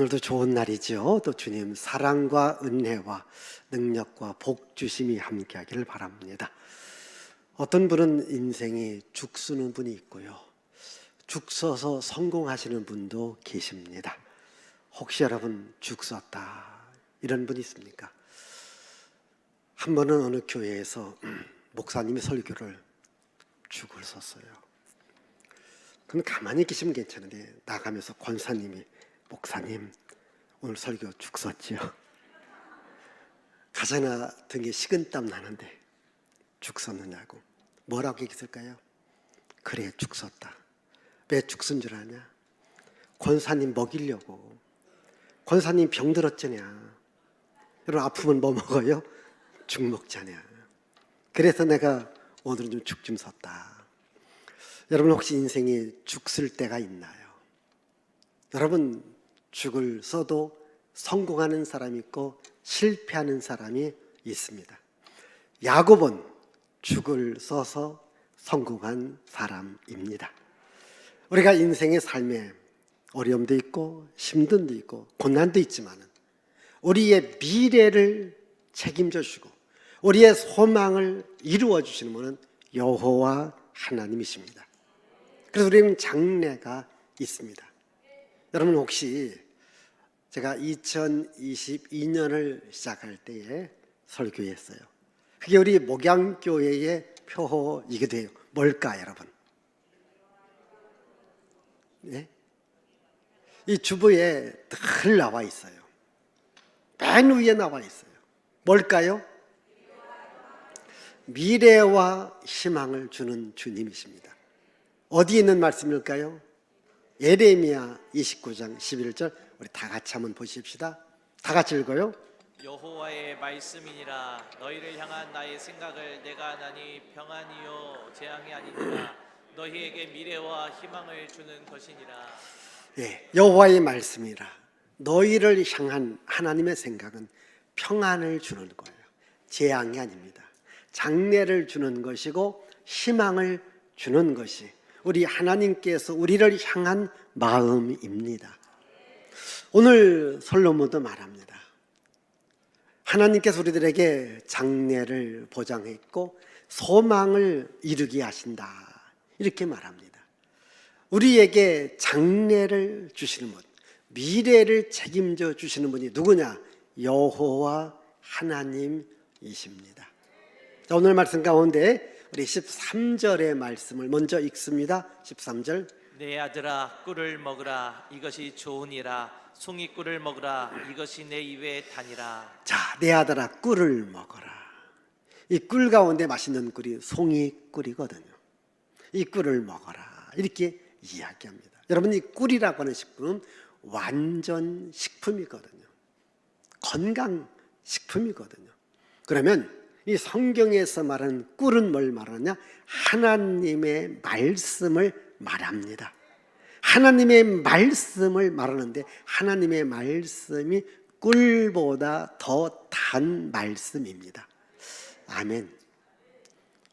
오늘도 좋은 날이죠. 또 주님 사랑과 은혜와 능력과 복 주심이 함께하기를 바랍니다. 어떤 분은 인생이 죽쓰는 분이 있고요, 죽서서 성공하시는 분도 계십니다. 혹시 여러분 죽섰다 이런 분 있습니까? 한 번은 어느 교회에서 목사님이 설교를 죽을 썼어요. 그럼 가만히 계시면 괜찮은데 나가면서 권사님이 목사님 오늘 설교 죽었지요? 가자나 등에 식은땀 나는데 죽었느냐고. 뭐라고 얘기했을까요? 그래 죽었다. 왜 죽은 줄 아냐? 권사님 먹이려고. 권사님 병들었잖냐. 여러분 아프면 뭐 먹어요? 죽 먹잖냐. 그래서 내가 오늘은 좀 죽 좀 섰다. 여러분 혹시 인생에 죽을 때가 있나요? 여러분 죽을 써도 성공하는 사람이 있고 실패하는 사람이 있습니다. 야곱은 죽을 써서 성공한 사람입니다. 우리가 인생의 삶에 어려움도 있고 힘듦도 있고 고난도 있지만 우리의 미래를 책임져 주시고 우리의 소망을 이루어 주시는 분은 여호와 하나님이십니다. 그래서 우리는 장래가 있습니다. 여러분 혹시 제가 2022년을 시작할 때에 설교했어요. 그게 우리 목양교회의 표어이기도 해요. 뭘까 여러분? 네? 이 주부에 늘 나와 있어요. 맨 위에 나와 있어요. 뭘까요? 미래와 희망을 주는 주님이십니다. 어디에 있는 말씀일까요? 예레미야 29장 11절 우리 다 같이 한번 보십시다. 다 같이 읽어요. 여호와의 말씀이니라. 너희를 향한 나의 생각을 내가 아나니 평안이요 재앙이 아니니라. 너희에게 미래와 희망을 주는 것이니라. 예, 여호와의 말씀이라. 너희를 향한 하나님의 생각은 평안을 주는 거예요. 재앙이 아닙니다. 장래를 주는 것이고 희망을 주는 것이 우리 하나님께서 우리를 향한 마음입니다. 오늘 솔로몬도 말합니다. 하나님께서 우리들에게 장래를 보장했고 소망을 이루게 하신다 이렇게 말합니다. 우리에게 장래를 주시는 분, 미래를 책임져 주시는 분이 누구냐? 여호와 하나님이십니다. 자, 오늘 말씀 가운데 우리 13절의 말씀을 먼저 읽습니다. 13절. 내 아들아 꿀을 먹으라. 이것이 좋으니라. 송이꿀을 먹으라. 이것이 내 입에 다니라. 자, 내 아들아 꿀을 먹어라. 이 꿀 가운데 맛있는 꿀이 송이꿀이거든요. 이 꿀을 먹어라 이렇게 이야기합니다. 여러분 이 꿀이라고 하는 식품은 완전 식품이거든요. 건강 식품이거든요. 그러면 이 성경에서 말하는 꿀은 뭘 말하냐? 하나님의 말씀을 말합니다. 하나님의 말씀을 말하는데 하나님의 말씀이 꿀보다 더 단 말씀입니다. 아멘.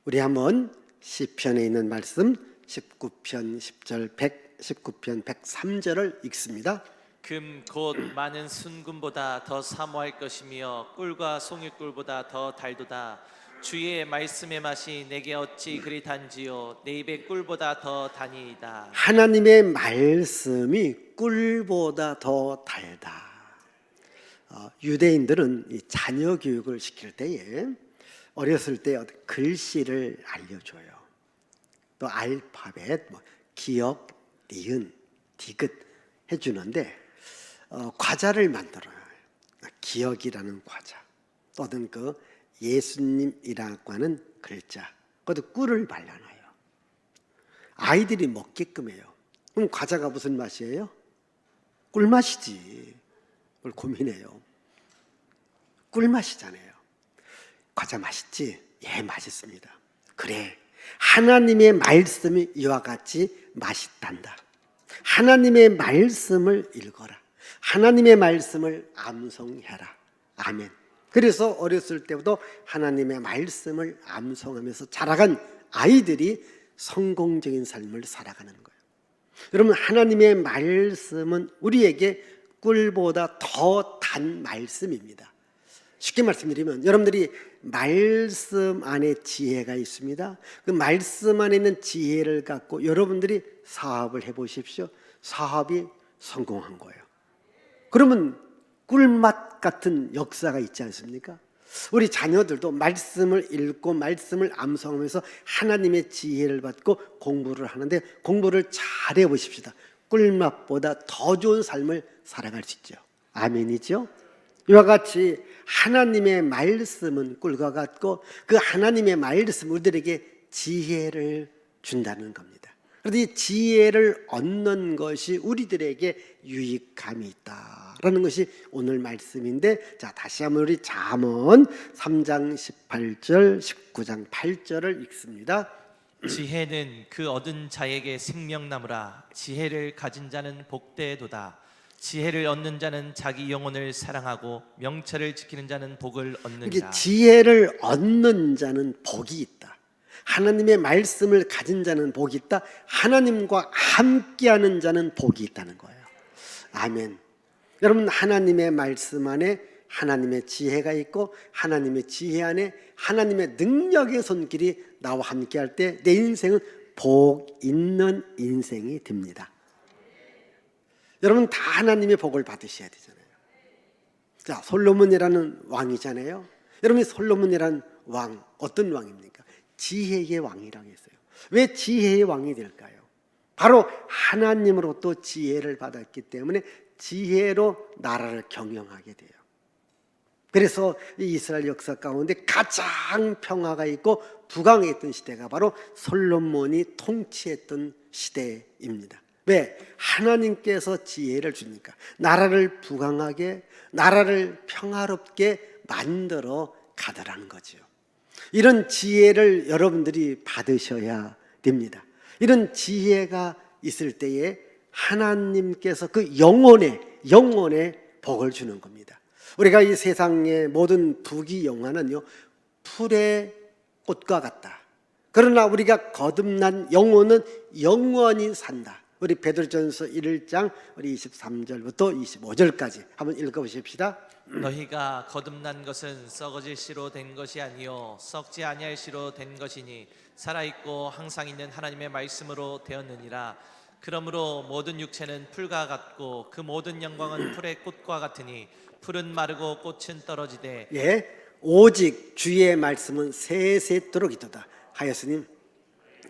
우리 한번 시편에 있는 말씀 19편 10절 19편 103절을 읽습니다. 금 곧 많은 순금보다 더 사모할 것이며 꿀과 송이꿀보다 더 달도다. 주의 말씀의 맛이 내게 어찌 그리 단지요 내 입의 꿀보다 더 다니이다. 하나님의 말씀이 꿀보다 더 달다. 유대인들은 이 자녀 교육을 시킬 때에 어렸을 때 글씨를 알려줘요. 또 알파벳, 기역, 니은, 디귿 해주는데 과자를 만들어요. 기억이라는 과자 또는 그 예수님이라고 하는 글자 그것도 꿀을 발라놔요. 아이들이 먹게끔 해요. 그럼 과자가 무슨 맛이에요? 꿀맛이지. 그걸 고민해요. 꿀맛이잖아요. 과자 맛있지? 예, 맛있습니다. 그래, 하나님의 말씀이 이와 같이 맛있단다. 하나님의 말씀을 읽어라. 하나님의 말씀을 암송해라. 아멘. 그래서 어렸을 때부터 하나님의 말씀을 암송하면서 자라간 아이들이 성공적인 삶을 살아가는 거예요. 여러분 하나님의 말씀은 우리에게 꿀보다 더 단 말씀입니다. 쉽게 말씀드리면 여러분들이 말씀 안에 지혜가 있습니다. 그 말씀 안에 있는 지혜를 갖고 여러분들이 사업을 해보십시오. 사업이 성공한 거예요. 그러면 꿀맛 같은 역사가 있지 않습니까? 우리 자녀들도 말씀을 읽고 말씀을 암송하면서 하나님의 지혜를 받고 공부를 하는데 공부를 잘 해보십시다. 꿀맛보다 더 좋은 삶을 살아갈 수 있죠. 아멘이죠? 이와 같이 하나님의 말씀은 꿀과 같고 그 하나님의 말씀 우리들에게 지혜를 준다는 겁니다. 그래서 이 지혜를 얻는 것이 우리들에게 유익함이 있다라는 것이 오늘 말씀인데, 자 다시 한번 우리 잠언 3장 18절 19장 8절을 읽습니다. 지혜는 그 얻은 자에게 생명나무라. 지혜를 가진 자는 복되도다. 지혜를 얻는 자는 자기 영혼을 사랑하고 명철을 지키는 자는 복을 이게 얻느니라. 지혜를 얻는 자는 복이 있다. 하나님의 말씀을 가진 자는 복이 있다. 하나님과 함께하는 자는 복이 있다는 거예요. 아멘. 여러분, 하나님의 말씀 안에 하나님의 지혜가 있고 하나님의 지혜 안에 하나님의 능력의 손길이 나와 함께할 때 내 인생은 복 있는 인생이 됩니다. 여러분 다 하나님의 복을 받으셔야 되잖아요. 자, 솔로몬이라는 왕이잖아요. 여러분이 솔로몬이라는 왕, 어떤 왕입니까? 지혜의 왕이라고 했어요. 왜 지혜의 왕이 될까요? 바로 하나님으로부터 지혜를 받았기 때문에 지혜로 나라를 경영하게 돼요. 그래서 이 이스라엘 역사 가운데 가장 평화가 있고 부강했던 시대가 바로 솔로몬이 통치했던 시대입니다. 왜? 하나님께서 지혜를 주니까 나라를 부강하게, 나라를 평화롭게 만들어 가더라는 거죠. 이런 지혜를 여러분들이 받으셔야 됩니다. 이런 지혜가 있을 때에 하나님께서 그 영혼의 복을 주는 겁니다. 우리가 이 세상의 모든 부귀영화는요, 풀의 꽃과 같다. 그러나 우리가 거듭난 영혼은 영원히 산다. 우리 베드로전서 1장 우리 23절부터 25절까지 한번 읽어보십시다. 너희가 거듭난 것은 썩어질 씨로 된 것이 아니요 썩지 아니할 씨로 된 것이니 살아있고 항상 있는 하나님의 말씀으로 되었느니라. 그러므로 모든 육체는 풀과 같고 그 모든 영광은 풀의 꽃과 같으니 풀은 마르고 꽃은 떨어지되 예, 오직 주의 말씀은 세세토록 있도다 하였으니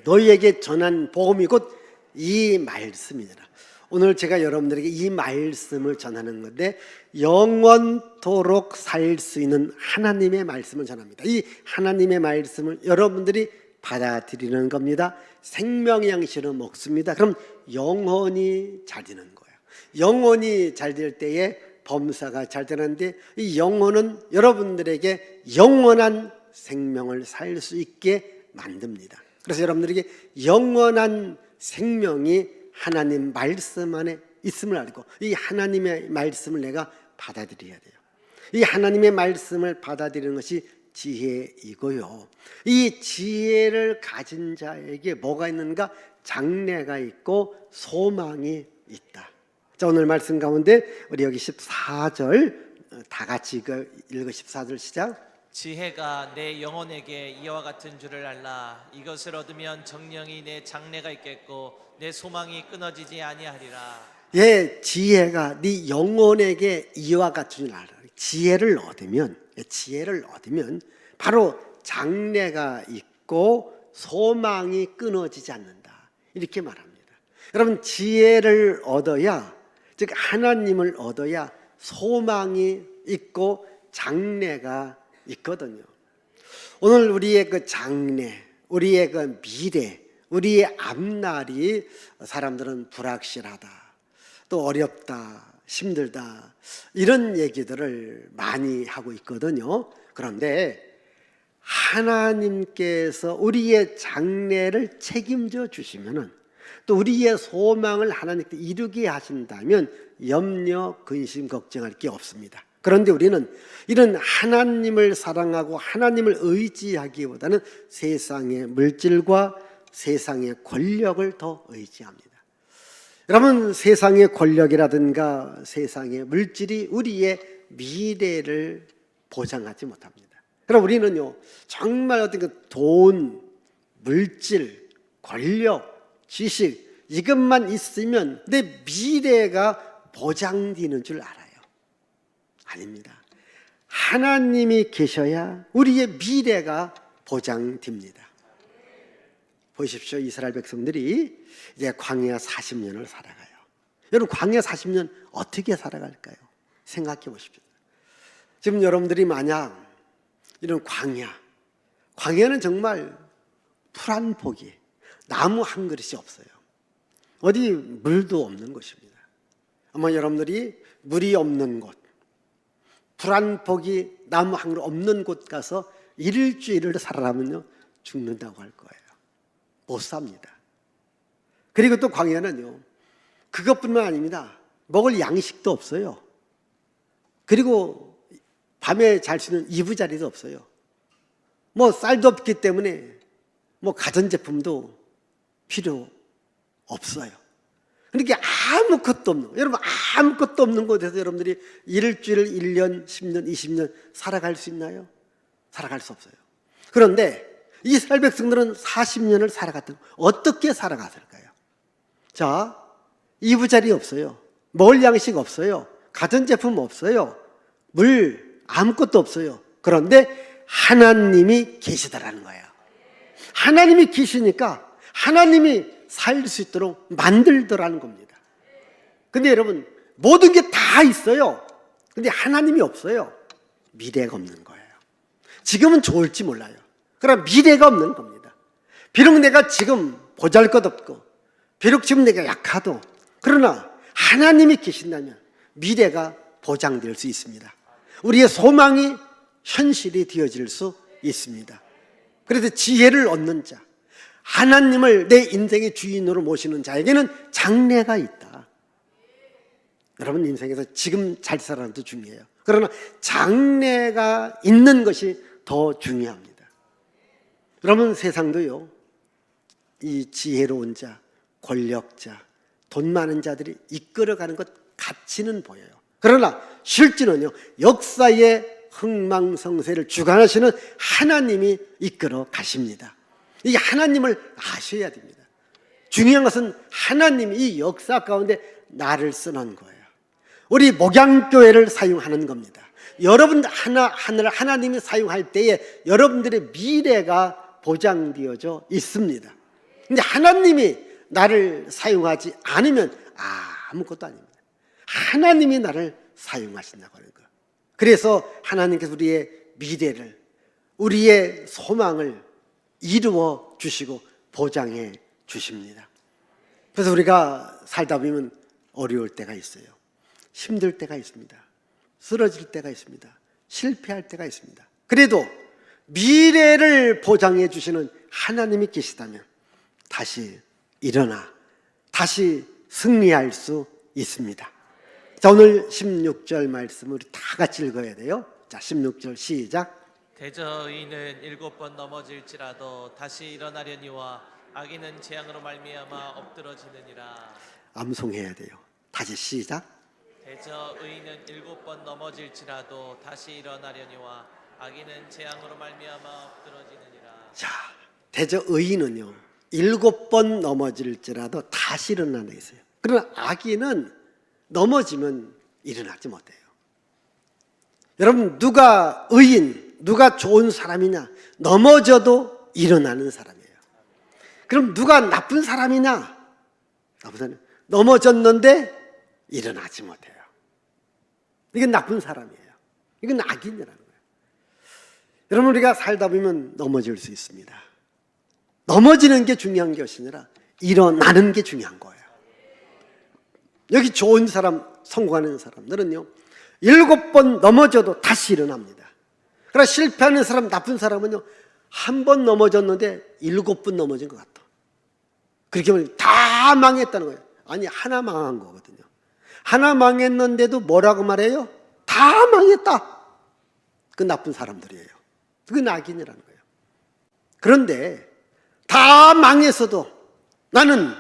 너희에게 전한 복음이 곧 이 말씀이니라. 오늘 제가 여러분들에게 이 말씀을 전하는 건데 영원토록 살 수 있는 하나님의 말씀을 전합니다. 이 하나님의 말씀을 여러분들이 받아들이는 겁니다. 생명의 양식으로 먹습니다. 그럼 영혼이 잘 되는 거예요. 영혼이 잘 될 때에 범사가 잘 되는데 이 영혼은 여러분들에게 영원한 생명을 살 수 있게 만듭니다. 그래서 여러분들에게 영원한 생명이 하나님 말씀 안에 있음을 알고 이 하나님의 말씀을 내가 받아들여야 돼요. 이 하나님의 말씀을 받아들이는 것이 지혜이고요. 이 지혜를 가진 자에게 뭐가 있는가? 장래가 있고 소망이 있다. 자, 오늘 말씀 가운데 우리 여기 14절 다 같이 읽어 14절 시작. 지혜가 내 영혼에게 이와 같은 줄을 알라. 이것을 얻으면 정령이 내 장래가 있겠고 내 소망이 끊어지지 아니하리라. 예, 지혜가 네 영혼에게 이와 같은 줄 알라. 지혜를 얻으면 바로 장래가 있고 소망이 끊어지지 않는다. 이렇게 말합니다. 여러분, 지혜를 얻어야, 즉 하나님을 얻어야 소망이 있고 장래가 있거든요. 오늘 우리의 그 장래, 우리의 그 미래, 우리의 앞날이 사람들은 불확실하다, 또 어렵다, 힘들다, 이런 얘기들을 많이 하고 있거든요. 그런데 하나님께서 우리의 장래를 책임져 주시면은, 또 우리의 소망을 하나님께 이루게 하신다면 염려, 근심, 걱정할 게 없습니다. 그런데 우리는 이런 하나님을 사랑하고 하나님을 의지하기보다는 세상의 물질과 세상의 권력을 더 의지합니다. 여러분, 세상의 권력이라든가 세상의 물질이 우리의 미래를 보장하지 못합니다. 그럼 우리는요, 정말 어떤 돈, 물질, 권력, 지식 이것만 있으면 내 미래가 보장되는 줄 알아요. 아닙니다. 하나님이 계셔야 우리의 미래가 보장됩니다. 보십시오. 이스라엘 백성들이 이제 광야 40년을 살아가요. 여러분, 광야 40년 어떻게 살아갈까요? 생각해 보십시오. 지금 여러분들이 만약 이런 광야는 정말 풀 한 포기, 나무 한 그릇이 없어요. 어디 물도 없는 곳입니다. 아마 여러분들이 물이 없는 곳, 풀 한 포기, 나무 한 그릇 없는 곳 가서 일주일을 살아라면요, 죽는다고 할 거예요. 못 삽니다. 그리고 또 광야는요, 그것뿐만 아닙니다. 먹을 양식도 없어요. 그리고 밤에 잘 수 있는 이부자리도 없어요. 뭐 쌀도 없기 때문에 뭐 가전제품도 필요 없어요. 그러니까 아무것도 없는 거. 여러분, 아무것도 없는 곳에서 여러분들이 일주일, 1년, 10년, 20년 살아갈 수 있나요? 살아갈 수 없어요. 그런데 이스라엘 백성들은 40년을 살아갔던, 어떻게 살아갔을까요? 자, 이부자리 없어요. 먹을 양식 없어요. 가전제품 없어요. 물 아무것도 없어요. 그런데 하나님이 계시더라는 거예요. 하나님이 계시니까 하나님이 살 수 있도록 만들더라는 겁니다. 근데 여러분, 모든 게 다 있어요. 근데 하나님이 없어요. 미래가 없는 거예요. 지금은 좋을지 몰라요. 그러나 미래가 없는 겁니다. 비록 내가 지금 보잘것없고, 비록 지금 내가 약하도, 그러나 하나님이 계신다면 미래가 보장될 수 있습니다. 우리의 소망이 현실이 되어질 수 있습니다. 그래서 지혜를 얻는 자, 하나님을 내 인생의 주인으로 모시는 자에게는 장래가 있다. 여러분, 인생에서 지금 잘 살아도 중요해요. 그러나 장래가 있는 것이 더 중요합니다. 여러분, 세상도요, 이 지혜로운 자, 권력자, 돈 많은 자들이 이끌어가는 것 같이는 보여요. 그러나 실제는요, 역사의 흥망성쇠를 주관하시는 하나님이 이끌어 가십니다. 이 하나님을 아셔야 됩니다. 중요한 것은 하나님이 이 역사 가운데 나를 쓰는 거예요. 우리 목양교회를 사용하는 겁니다. 여러분 하나님이 사용할 때에 여러분들의 미래가 보장되어져 있습니다. 근데 하나님이 나를 사용하지 않으면 아무것도 아닙니다. 하나님이 나를 사용하신다고 하는 거예요. 그래서 하나님께서 우리의 미래를, 우리의 소망을 이루어 주시고 보장해 주십니다. 그래서 우리가 살다 보면 어려울 때가 있어요. 힘들 때가 있습니다. 쓰러질 때가 있습니다. 실패할 때가 있습니다. 그래도 미래를 보장해 주시는 하나님이 계시다면 다시 일어나, 다시 승리할 수 있습니다. 자, 오늘 16절 말씀을 우리 다 같이 읽어야 돼요. 자, 16절 시작. 대저 의인은 7번 넘어질지라도 다시 일어나려니와 악인은 재앙으로 말미암아 엎드러지느니라. 암송해야 돼요. 다시 시작. 대저 의인은 7번 넘어질지라도 다시 일어나려니와 악인은 재앙으로 말미암아 엎드러지느니라. 자, 대저 의인은요, 7번 넘어질지라도 다시 일어나는 게 있어요. 그러나 악인은 넘어지면 일어나지 못해요. 여러분, 누가 의인, 누가 좋은 사람이냐? 넘어져도 일어나는 사람이에요. 그럼 누가 나쁜 사람이냐? 나쁜 사람. 넘어졌는데 일어나지 못해요. 이건 나쁜 사람이에요. 이건 악인이라는 거예요. 여러분, 우리가 살다 보면 넘어질 수 있습니다. 넘어지는 게 중요한 것이 아니라 일어나는 게 중요한 거예요. 여기 좋은 사람, 성공하는 사람들은요, 7번 넘어져도 다시 일어납니다. 그러나 실패하는 사람, 나쁜 사람은요, 한 번 넘어졌는데 7번 넘어진 것 같아. 그렇게 하면 다 망했다는 거예요. 아니, 하나 망한 거거든요. 하나 망했는데도 뭐라고 말해요? 다 망했다. 그 나쁜 사람들이에요. 그건 악인이라는 거예요. 그런데 다 망해서도 나는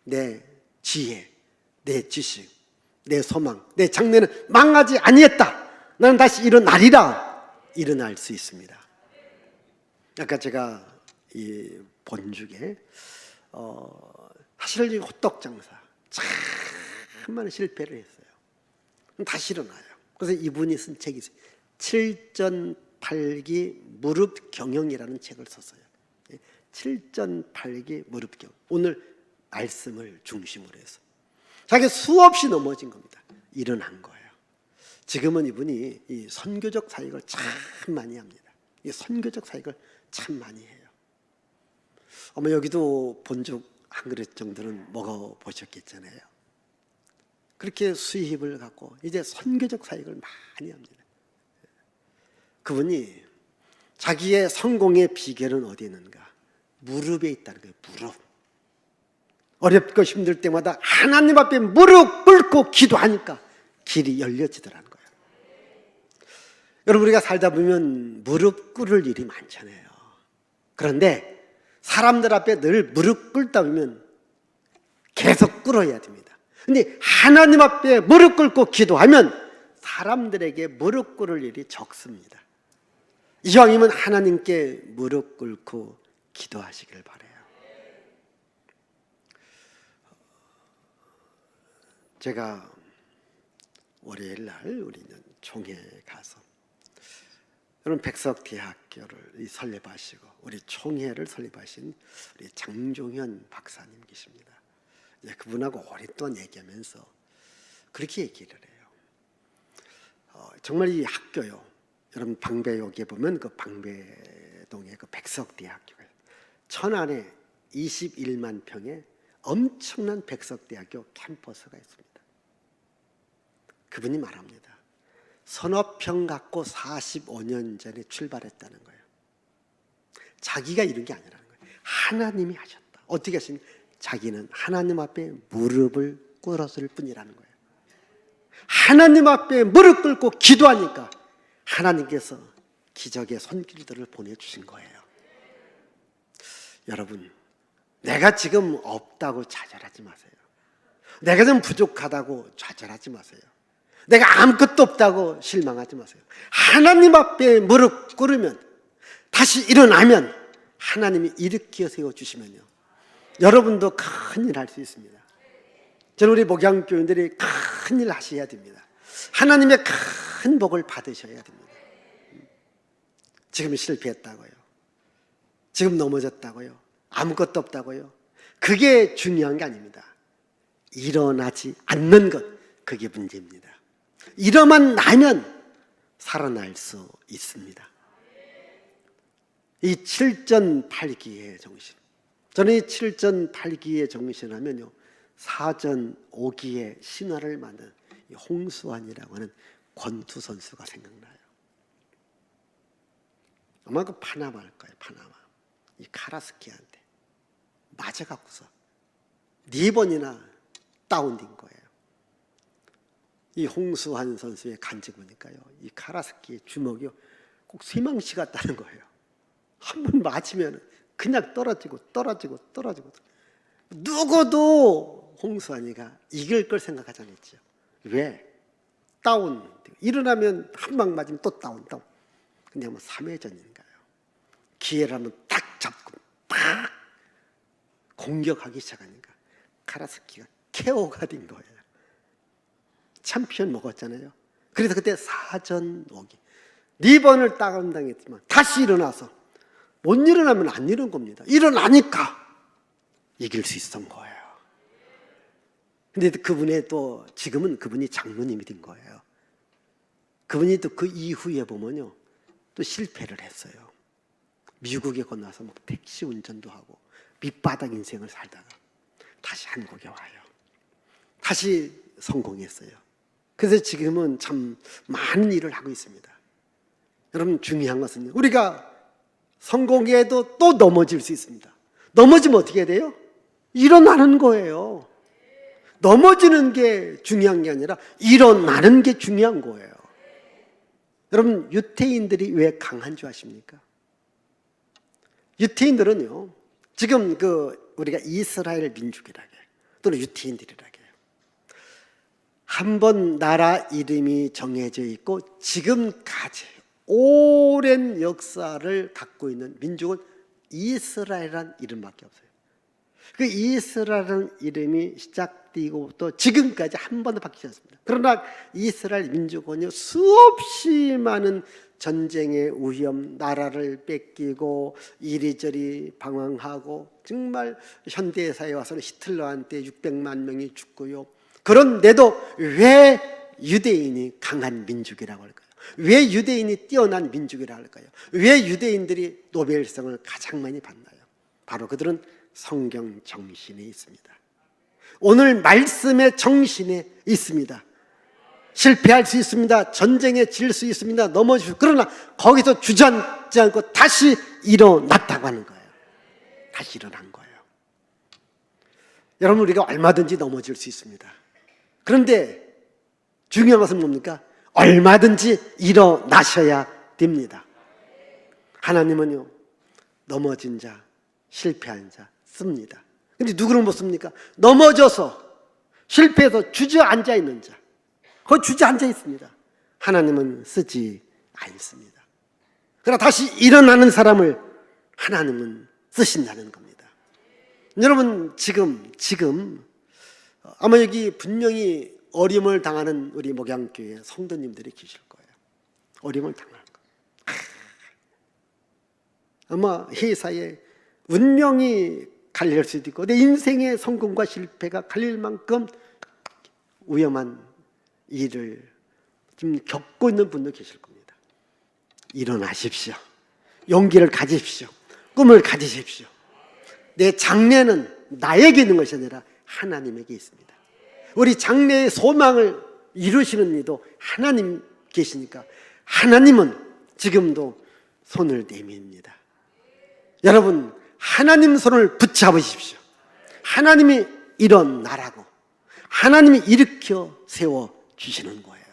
내 지혜, 내 지식, 내 소망, 내 장래는 망하지 아니했다. 나는 다시 일어나리라. 일어날 수 있습니다. 아까 제가 이 본죽에 사실 이 호떡 장사 참 많은 실패를 했어요. 다시 일어나요. 그래서 이분이 쓴 책이 있어요. 7전8기 무릎 경영이라는 책을 썼어요. 7전8기 무릎 경영. 오늘 말씀을 중심으로 해서 자기 수없이 넘어진 겁니다. 일어난 거예요. 지금은 이분이 이 선교적 사역을 참 많이 합니다. 이 선교적 사역을 참 많이 해요. 아마 여기도 본죽 한 그릇 정도는 먹어보셨겠잖아요. 그렇게 수입을 갖고 이제 선교적 사역을 많이 합니다. 그분이 자기의 성공의 비결은 어디 있는가? 무릎에 있다는 거예요. 무릎. 어렵고 힘들 때마다 하나님 앞에 무릎 꿇고 기도하니까 길이 열려지더라는 거예요. 여러분, 우리가 살다 보면 무릎 꿇을 일이 많잖아요. 그런데 사람들 앞에 늘 무릎 꿇다 보면 계속 꿇어야 됩니다. 근데 하나님 앞에 무릎 꿇고 기도하면 사람들에게 무릎 꿇을 일이 적습니다. 이왕이면 하나님께 무릎 꿇고 기도하시길 바라요. 제가 월요일 날 우리는 총회에 가서 여러분 백석대학교를 설립하시고 우리 총회를 설립하신 우리 장종현 박사님 계십니다. 그분하고 오랫동안 얘기하면서 그렇게 얘기를 해요. 정말 이 학교요. 여러분 방배역에 보면 그 방배동에 그 백석대학교가 천안에 21만 평의 엄청난 백석대학교 캠퍼스가 있습니다. 그분이 말합니다. 서너 평 갖고 45년 전에 출발했다는 거예요. 자기가 이룬 게 아니라는 거예요. 하나님이 하셨다. 어떻게 하시니? 자기는 하나님 앞에 무릎을 꿇었을 뿐이라는 거예요. 하나님 앞에 무릎 꿇고 기도하니까 하나님께서 기적의 손길들을 보내주신 거예요. 여러분, 내가 지금 없다고 좌절하지 마세요. 내가 좀 부족하다고 좌절하지 마세요. 내가 아무것도 없다고 실망하지 마세요. 하나님 앞에 무릎 꿇으면, 다시 일어나면 하나님이 일으켜 세워주시면요, 여러분도 큰일 할 수 있습니다. 저는 우리 목양교인들이 큰일 하셔야 됩니다. 하나님의 큰 복을 받으셔야 됩니다. 지금 실패했다고요, 지금 넘어졌다고요, 아무것도 없다고요, 그게 중요한 게 아닙니다. 일어나지 않는 것, 그게 문제입니다. 일어만 나면 살아날 수 있습니다. 이 7전8기의 정신, 저는 이 7전8기의 정신하면요, 4전5기의 신화를 만든 홍수환이라고 하는 권투 선수가 생각나요. 아마 그 파나마일 거예요. 파나마. 이 카라스키한테 맞아갖고서 4번이나 다운된 거예요. 이 홍수환 선수의 간지 보니까요, 이 카라스키의 주먹이요, 꼭 쇠망치 같다는 거예요. 한 번 맞으면 그냥 떨어지고 누구도 홍수환이가 이길 걸 생각하지 않았죠. 왜? 다운. 일어나면 한 방 맞으면 또 다운. 근데 뭐 3회전인가요? 기회를 한번 딱 잡고 딱 공격하기 시작하니까 카라스키가 KO가 된 거예요. 챔피언 먹었잖아요. 그래서 그때 4전5기 4번을 다운당했지만 다시 일어나서, 못 일어나면 안 이런 겁니다. 일어나니까 이길 수 있었던 거예요. 근데 그분의 또 지금은 그분이 장로님이 된 거예요. 그분이 또 그 이후에 보면요, 또 실패를 했어요. 미국에 건너서 막 택시 운전도 하고 밑바닥 인생을 살다가 다시 한국에 와요. 다시 성공했어요. 그래서 지금은 참 많은 일을 하고 있습니다. 여러분, 중요한 것은 우리가 성공해도 또 넘어질 수 있습니다. 넘어지면 어떻게 해야 돼요? 일어나는 거예요. 넘어지는 게 중요한 게 아니라 일어나는 게 중요한 거예요. 여러분, 유태인들이 왜 강한 줄 아십니까? 유태인들은요, 지금 우리가 이스라엘 민족이라게, 또는 유태인들이라고 해요. 한 번 나라 이름이 정해져 있고 지금까지 오랜 역사를 갖고 있는 민족은 이스라엘이라는 이름밖에 없어요. 그 이스라엘이라는 이름이 시작되고부터 지금까지 한 번도 바뀌지 않습니다. 그러나 이스라엘 민족은요, 수없이 많은 전쟁의 위험, 나라를 뺏기고 이리저리 방황하고, 정말 현대사에 와서는 히틀러한테 600만 명이 죽고요. 그런데도 왜 유대인이 강한 민족이라고 할까요? 왜 유대인이 뛰어난 민족이라고 할까요? 왜 유대인들이 노벨상을 가장 많이 받나요? 바로 그들은 성경 정신에 있습니다. 오늘 말씀의 정신에 있습니다. 실패할 수 있습니다. 전쟁에 질 수 있습니다. 넘어질 수, 그러나 거기서 주저앉지 않고 다시 일어났다고 하는 거예요. 다시 일어난 거예요. 여러분, 우리가 얼마든지 넘어질 수 있습니다. 그런데 중요한 것은 뭡니까? 얼마든지 일어나셔야 됩니다. 하나님은요, 넘어진 자, 실패한 자 씁니다. 근데 누구를 못 씁니까? 넘어져서 실패해서 주저앉아 있는 자, 거기 주저앉아 있습니다. 하나님은 쓰지 않습니다. 그러나 다시 일어나는 사람을 하나님은 쓰신다는 겁니다. 여러분, 지금 아마 여기 분명히 어려움을 당하는 우리 목양교회 성도님들이 계실 거예요. 어려움을 당할 거예요. 아마 회사에 운명이 갈릴 수도 있고 내 인생의 성공과 실패가 갈릴 만큼 위험한 일을 지금 겪고 있는 분도 계실 겁니다. 일어나십시오. 용기를 가지십시오. 꿈을 가지십시오. 내 장래는 나에게 있는 것이 아니라 하나님에게 있습니다. 우리 장래의 소망을 이루시는 이도 하나님 계시니까 하나님은 지금도 손을 내밉니다. 여러분, 하나님 손을 붙잡으십시오. 하나님이 일어나라고, 하나님이 일으켜 세워주시는 거예요.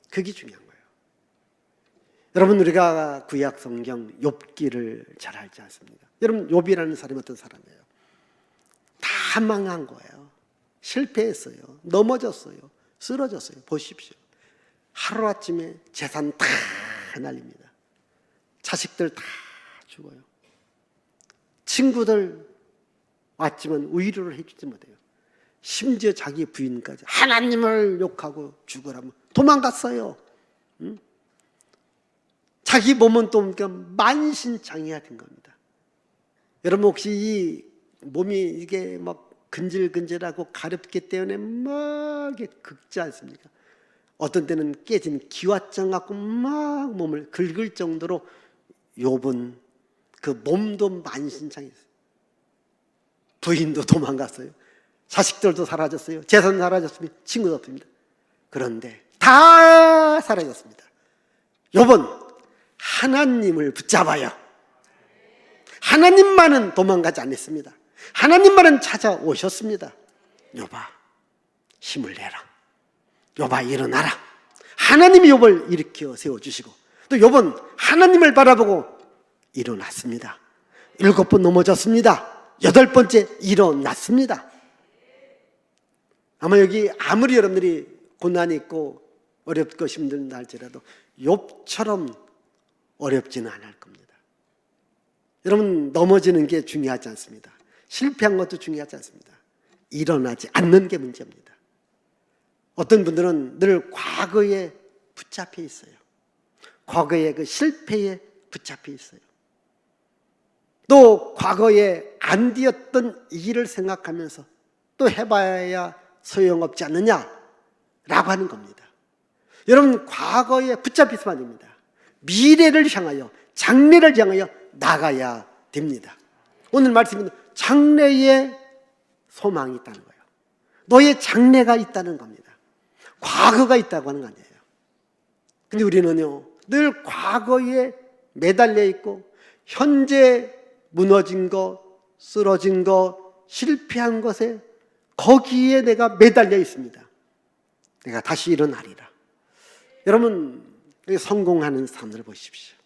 그게 중요한 거예요. 여러분, 우리가 구약 성경 욥기를 잘 알지 않습니까? 여러분, 욥이라는 사람이 어떤 사람이에요? 다 망한 거예요. 실패했어요. 넘어졌어요. 쓰러졌어요. 보십시오. 하루아침에 재산 다 날립니다. 자식들 다 죽어요. 친구들 왔지만 위로를 해주지 못해요. 심지어 자기 부인까지 하나님을 욕하고 죽으라면 도망갔어요. 응? 자기 몸은 또 만신창이가 된 겁니다. 여러분, 혹시 이 몸이 이게 막 근질근질하고 가렵기 때문에 막 긁지 않습니까? 어떤 때는 깨진 기와장 갖고 막 몸을 긁을 정도로 욥은 그 몸도 만신창이었어요. 부인도 도망갔어요. 자식들도 사라졌어요. 재산 사라졌습니다. 친구도 없습니다. 그런데 다 사라졌습니다. 욥은 하나님을 붙잡아요. 하나님만은 도망가지 않았습니다. 하나님만은 찾아오셨습니다. 욥아, 힘을 내라. 욥아, 일어나라. 하나님이 욥을 일으켜 세워주시고 또 욥은 하나님을 바라보고 일어났습니다. 7번 넘어졌습니다. 8번째 일어났습니다. 아마 여기 아무리 여러분들이 고난이 있고 어렵고 힘든 날지라도 욥처럼 어렵지는 않을 겁니다. 여러분, 넘어지는 게 중요하지 않습니다. 실패한 것도 중요하지 않습니다. 일어나지 않는 게 문제입니다. 어떤 분들은 늘 과거에 붙잡혀 있어요. 과거의 그 실패에 붙잡혀 있어요. 또 과거에 안 되었던 일을 생각하면서 또 해봐야 소용없지 않느냐라고 하는 겁니다. 여러분, 과거에 붙잡혀 있으면 안 됩니다. 미래를 향하여, 장래를 향하여 나가야 됩니다. 오늘 말씀은 장래에 소망이 있다는 거예요. 너의 장래가 있다는 겁니다. 과거가 있다고 하는 거 아니에요. 근데 우리는요, 늘 과거에 매달려 있고 현재 무너진 거, 쓰러진 거, 실패한 것에 거기에 내가 매달려 있습니다. 내가 다시 일어나리라. 여러분, 성공하는 사람들을 보십시오.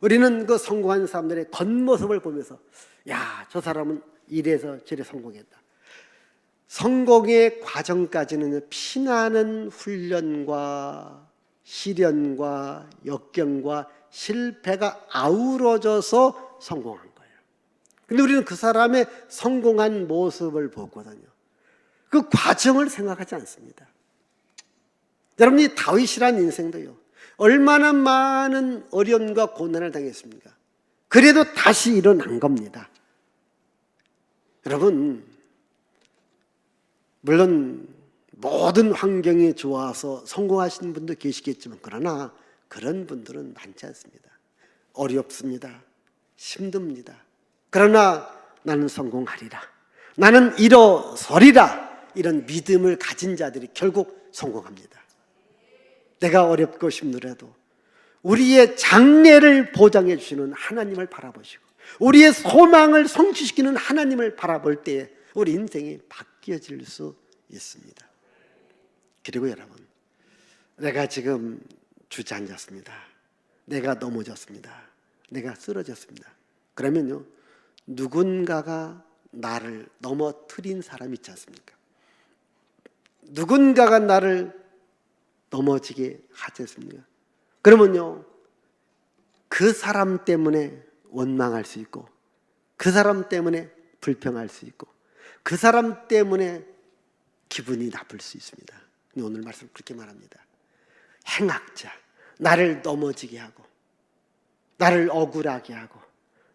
우리는 그 성공한 사람들의 겉모습을 보면서 야, 저 사람은 이래서 저래 성공했다. 성공의 과정까지는 피나는 훈련과 시련과 역경과 실패가 아우러져서 성공한 거예요. 근데 우리는 그 사람의 성공한 모습을 보거든요. 그 과정을 생각하지 않습니다. 여러분, 이 다윗이란 인생도요, 얼마나 많은 어려움과 고난을 당했습니까? 그래도 다시 일어난 겁니다. 여러분, 물론 모든 환경이 좋아서 성공하시는 분도 계시겠지만, 그러나 그런 분들은 많지 않습니다. 어렵습니다. 힘듭니다. 그러나 나는 성공하리라, 나는 일어서리라, 이런 믿음을 가진 자들이 결국 성공합니다. 내가 어렵고 힘들어도 우리의 장래를 보장해 주시는 하나님을 바라보시고 우리의 소망을 성취시키는 하나님을 바라볼 때 우리 인생이 바뀌어질 수 있습니다. 그리고 여러분, 내가 지금 주저앉았습니다. 내가 넘어졌습니다. 내가 쓰러졌습니다. 그러면요, 누군가가 나를 넘어뜨린 사람이 있지 않습니까? 누군가가 나를 넘어지게 하지 않습니까? 그러면요, 그 사람 때문에 원망할 수 있고, 그 사람 때문에 불평할 수 있고, 그 사람 때문에 기분이 나쁠 수 있습니다. 근데 오늘 말씀 그렇게 말합니다. 행악자, 나를 넘어지게 하고, 나를 억울하게 하고,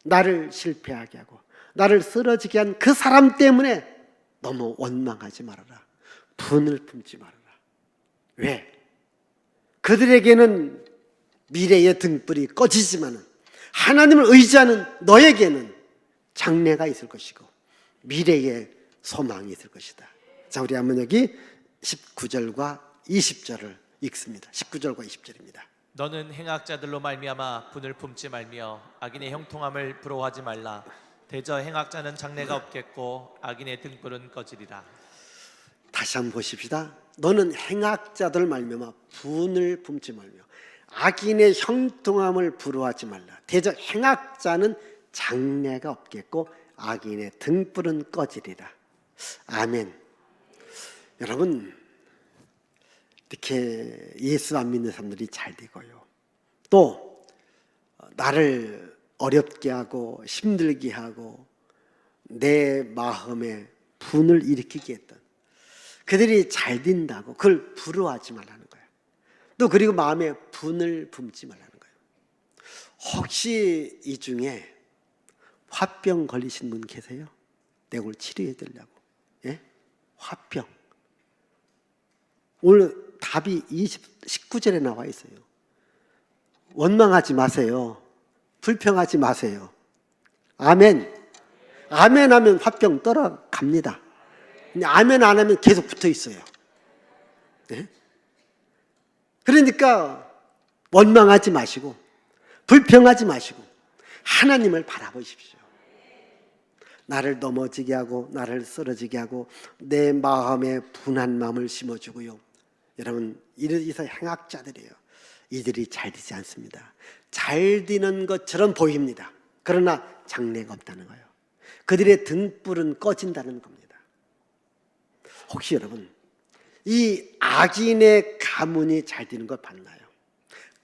나를 실패하게 하고, 나를 쓰러지게 한 그 사람 때문에 너무 원망하지 말아라. 분을 품지 말아라. 왜? 그들에게는 미래의 등불이 꺼지지만 하나님을 의지하는 너에게는 장래가 있을 것이고 미래의 소망이 있을 것이다. 자, 우리 한번 여기 19절과 20절을 읽습니다. 19절과 20절입니다. 너는 행악자들로 말미암아 분을 품지 말며 악인의 형통함을 부러워하지 말라. 대저 행악자는 장래가 없겠고 악인의 등불은 꺼지리라. 다시 한번 보십시다. 너는 행악자들 말미암아 분을 품지 말며 악인의 형통함을 부러워하지 말라. 대저 행악자는 장래가 없겠고 악인의 등불은 꺼지리라. 아멘. 여러분, 이렇게 예수 안 믿는 사람들이 잘 되고요, 또 나를 어렵게 하고 힘들게 하고 내 마음에 분을 일으키게 했던 그들이 잘 된다고 그걸 부러워하지 말라는 거예요. 또 그리고 마음에 분을 품지 말라는 거예요. 혹시 이 중에 화병 걸리신 분 계세요? 내가 오늘 치료해 드리려고. 예? 화병. 오늘 답이 19절에 나와 있어요. 원망하지 마세요. 불평하지 마세요. 아멘. 아멘 하면 화병 떠나갑니다. 근데 아멘 안 하면 계속 붙어 있어요. 네? 그러니까 원망하지 마시고 불평하지 마시고 하나님을 바라보십시오. 나를 넘어지게 하고 나를 쓰러지게 하고 내 마음에 분한 마음을 심어주고요. 여러분, 이래서 행악자들이에요. 이들이 잘 되지 않습니다. 잘 되는 것처럼 보입니다. 그러나 장래가 없다는 거예요. 그들의 등불은 꺼진다는 겁니다. 혹시 여러분, 이 악인의 가문이 잘 되는 걸 봤나요?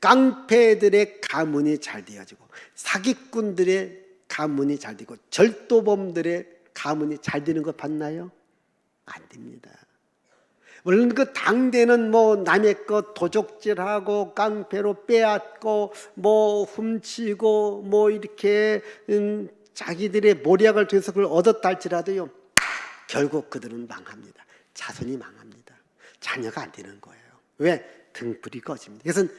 깡패들의 가문이 잘 되어지고 사기꾼들의 가문이 잘 되고 절도범들의 가문이 잘 되는 거 봤나요? 안 됩니다. 물론 그 당대는 뭐 남의 것 도적질하고 깡패로 빼앗고 뭐 훔치고 뭐 이렇게 자기들의 모략을 통해서 그걸 얻었다 할지라도요, 결국 그들은 망합니다. 자손이 망합니다. 자녀가 안 되는 거예요. 왜? 등불이 꺼집니다. 이것은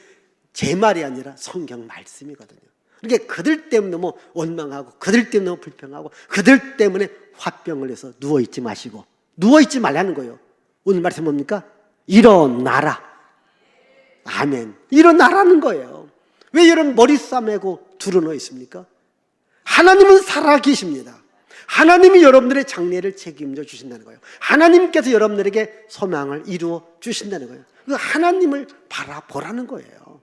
제 말이 아니라 성경 말씀이거든요. 그러니까 그들 때문에 뭐 원망하고 그들 때문에 뭐 불평하고 그들 때문에 화병을 해서 누워있지 마시고 누워있지 말라는 거예요. 오늘 말씀 뭡니까? 일어나라. 아멘. 일어나라는 거예요. 왜 여러분 머리 싸매고 두루누워 있습니까? 하나님은 살아계십니다. 하나님이 여러분들의 장래를 책임져 주신다는 거예요. 하나님께서 여러분들에게 소망을 이루어 주신다는 거예요. 그 하나님을 바라보라는 거예요.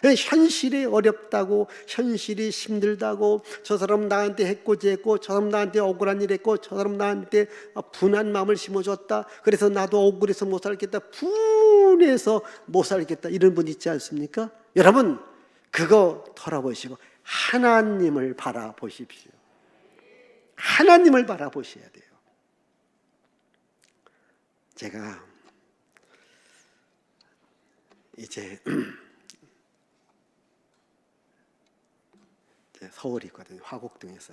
현실이 어렵다고, 현실이 힘들다고, 저 사람 나한테 해코지했고, 저 사람 나한테 억울한 일 했고, 저 사람 나한테 분한 마음을 심어줬다, 그래서 나도 억울해서 못 살겠다, 분해서 못 살겠다, 이런 분 있지 않습니까? 여러분, 그거 털어보시고 하나님을 바라보십시오. 하나님을 바라보셔야 돼요. 제가 이제 서울에 있거든요. 화곡동에서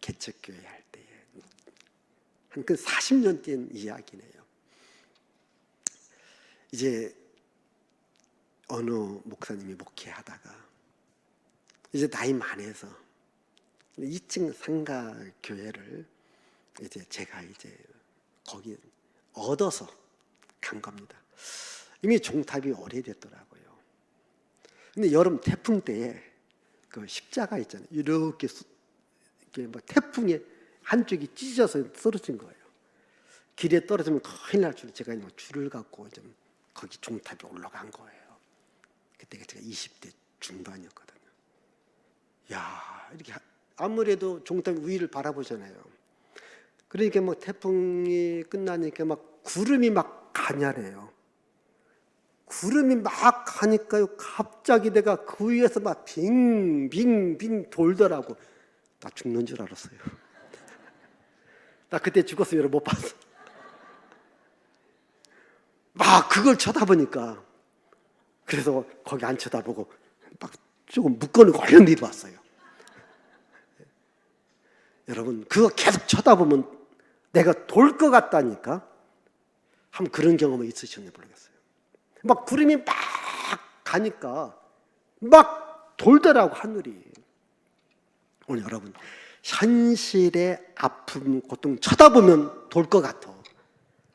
개척교회 할 때에 한 그 40년 된 이야기네요. 이제 어느 목사님이 목회하다가 이제 나이 많아서 2층 상가 교회를 이제 제가 이제 거기 얻어서 간 겁니다. 이미 종탑이 오래됐더라고요. 근데 여름 태풍 때에 그 십자가 있잖아요. 이렇게 뭐 태풍에 한쪽이 찢어서 쓰러진 거예요. 길에 떨어지면 큰일 날 줄 제가 줄을 갖고 좀 거기 종탑에 올라간 거예요. 그때가 제가 20대 중반이었거든요. 야, 이렇게 아무래도 종탑 위를 바라보잖아요. 그러니까 뭐 태풍이 끝나니까 막 구름이 막 가냐래요. 구름이 막 가니까요, 갑자기 내가 그 위에서 막 빙빙빙 돌더라고. 나 죽는 줄 알았어요. 나 그때 죽었으면 여러분 못 봤어. 막 그걸 쳐다보니까, 그래서 거기 안 쳐다보고 막 조금 묶어놓고 얼른 내려왔어요. 여러분, 그거 계속 쳐다보면 내가 돌 것 같다니까. 한번 그런 경험이 있으셨는지 모르겠어요. 막 구름이 막 가니까 막 돌더라고, 하늘이. 오늘 여러분, 현실의 아픔, 고통 쳐다보면 돌 것 같아.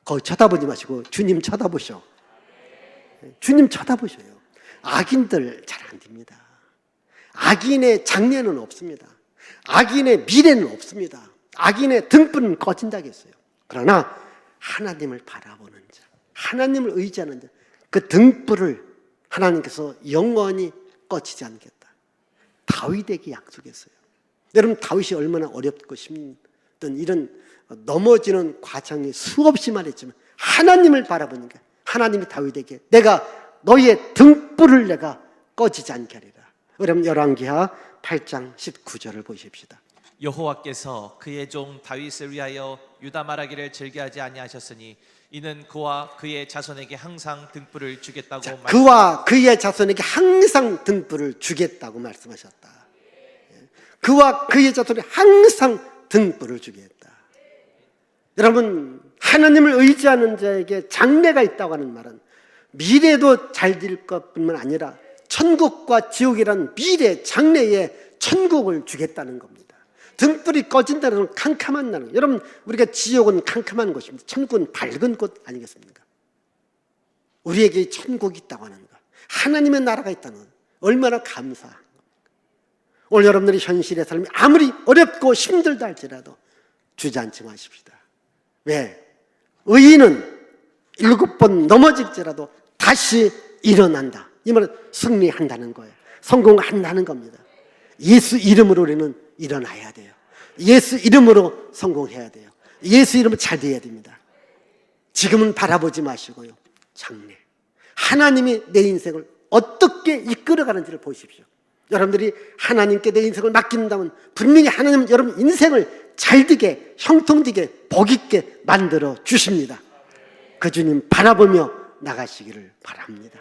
거기 쳐다보지 마시고 주님 쳐다보셔. 주님 쳐다보셔요. 악인들 잘 안 됩니다. 악인의 장래는 없습니다. 악인의 미래는 없습니다. 악인의 등불은 꺼진다겠어요. 그러나 하나님을 바라보는 자, 하나님을 의지하는 자, 그 등불을 하나님께서 영원히 꺼지지 않겠다. 다윗에게 약속했어요. 여러분, 다윗이 얼마나 어렵고 힘든 이런 넘어지는 과정이 수없이 말했지만 하나님을 바라보니까 하나님이 다윗에게 내가 너의 등불을 내가 꺼지지 않게 하리라. 여러분, 열왕기하 8장 19절을 보십시다. 여호와께서 그의 종 다윗을 위하여 유다 말하기를 즐겨하지 아니하셨으니 이는 그와 그의 자손에게 항상 등불을 주겠다고 그와 그의 자손에게 항상 등불을 주겠다고 말씀하셨다. 그와 그의 자손에게 항상 등불을 주겠다. 여러분, 하나님을 의지하는 자에게 장래가 있다고 하는 말은 미래도 잘 될 것뿐만 아니라 천국과 지옥이라는 미래 장래에 천국을 주겠다는 겁니다. 등불이 꺼진다는 건 캄캄한 나라. 여러분, 우리가 지옥은 캄캄한 곳입니다. 천국은 밝은 곳 아니겠습니까? 우리에게 천국이 있다고 하는 것, 하나님의 나라가 있다는 것, 얼마나 감사한 겁니까? 오늘 여러분들이 현실의 삶이 아무리 어렵고 힘들다 할지라도 주저앉지 마십시다. 왜? 의인은 7번 넘어질지라도 다시 일어난다. 이 말은 승리한다는 거예요. 성공한다는 겁니다. 예수 이름으로 우리는 일어나야 돼요. 예수 이름으로 성공해야 돼요. 예수 이름으로 잘 돼야 됩니다. 지금은 바라보지 마시고요, 장래 하나님이 내 인생을 어떻게 이끌어가는지를 보십시오. 여러분들이 하나님께 내 인생을 맡긴다면 분명히 하나님은 여러분 인생을 잘되게, 형통되게, 복있게 만들어 주십니다. 그 주님 바라보며 나가시기를 바랍니다.